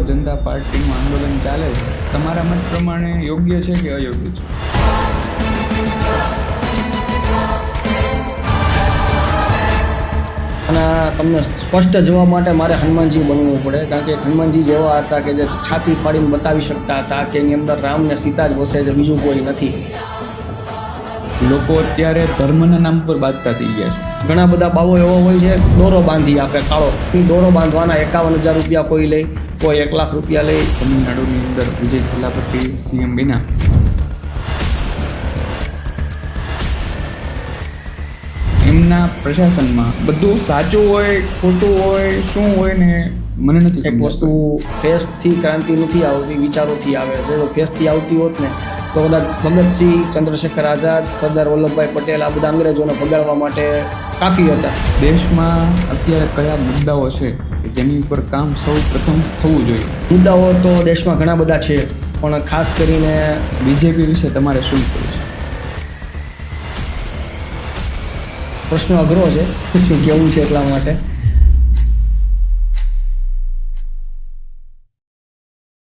જનતા પાર્ટીનું આંદોલન ચાલે છે, તમારા મત પ્રમાણે યોગ્ય છે કે અયોગ્ય છે? અને તમને સ્પષ્ટ જવાબ માટે મારે હનુમાનજી બનવું પડે, કારણ કે હનુમાનજી જેવા હતા કે જે છાતી ફાડીને બતાવી શકતા હતા કે એની અંદર રામ ને સીતા જ વસે છે, બીજું કોઈ નથી. લોકો અત્યારે ધર્મના નામ પર બાંધતા થઈ ગયા છે. ઘણા બધા બાવો એવો હોય છે, દોરો બાંધી આપે કાળો, એ દોરો બાંધવાના 51,000 રૂપિયા કોઈ લે, કોઈ 1 લાખ રૂપિયા લે. તમિલનાડુની અંદર વિજય થલાપતિ સીએમ બન્યા, એમના પ્રશાસનમાં બધું સાચું હોય ખોટું હોય શું હોય ને મને નથી એક વસ્તુ ફેસથી ક્રાંતિ નથી આવતી, વિચારોથી આવે છે. જો ફેસથી આવતી હોત ને તો કદાચ ભગતસિંહ, ચંદ્રશેખર આઝાદ, સરદાર વલ્લભભાઈ પટેલ આ બધા અંગ્રેજોને ભગાડવા માટે કાફી હતા. દેશમાં અત્યારે કયા મુદ્દાઓ છે કે જેની ઉપર કામ સૌ પ્રથમ થવું જોઈએ? મુદ્દાઓ તો દેશમાં ઘણા બધા છે, પણ ખાસ કરીને બીજેપી વિશે તમારે શું કહેવું છે? પ્રશ્ન અઘરો છે, શું કહેવું છે એટલા માટે